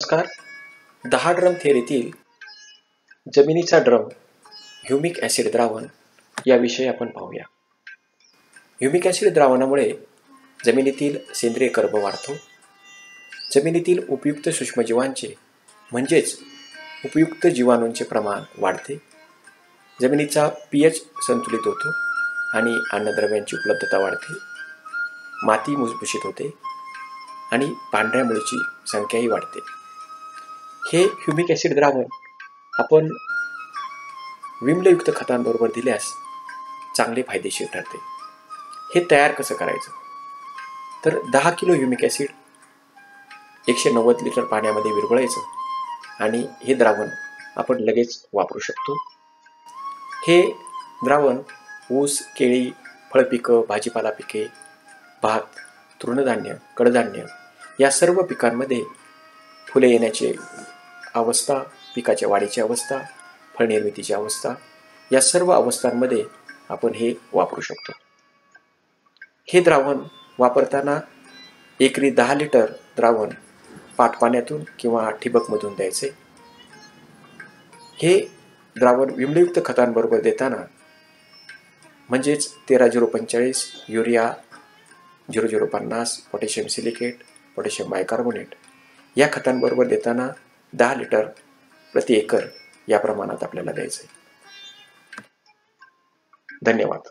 नमस्कार. 10 ड्रम थेअरीतील जमिनीचा drum humic acid द्रावण याविषयी आपण पाहूया. ह्युमिक ॲसिड द्रावणामुळे जमिनीतील सेंद्रिय कर्ब वाढतो. जमिनीतील उपयुक्त सूक्ष्मजीवांचे म्हणजेच उपयुक्त जीवाणूंचे प्रमाण वाढते. जमिनीचा pH संतुलित होतो आणि अन्नद्रव्यांची उपलब्धता वाढते. माती भुसभुशीत होते आणि पांढऱ्या मुळीची संख्याही वाढते. हे ह्युमिक ॲसिड द्रावण आपण विम्लयुक्त खतांबरोबर दिल्यास चांगले फायदेशीर ठरते. हे तयार कसं करायचं? तर 10 किलो ह्युमिक ॲसिड 190 लिटर पाण्यामध्ये विरघळायचं आणि हे द्रावण आपण लगेच वापरू शकतो. हे द्रावण ऊस, केळी, फळपिकं, भाजीपाला पिके, भात, तृणधान्य, कडधान्य या सर्व पिकांमध्ये फुले येण्याची अवस्था, पिकाच्या वाढीची अवस्था, फळनिर्मितीची अवस्था या सर्व अवस्थांमध्ये आपण हे वापरू शकतो. हे द्रावण वापरताना एकरी 10 लिटर द्रावण पाटपाण्यातून किंवा ठिबकमधून द्यायचे. हे द्रावण विम्लयुक्त खतांबरोबर देताना म्हणजेच 13-045, urea 0050, potassium silicate, potassium bicarbonate या खतांबरोबर देताना 10 लिटर प्रति एकर या प्रमाणात आपल्याला द्यायचं आहे. धन्यवाद.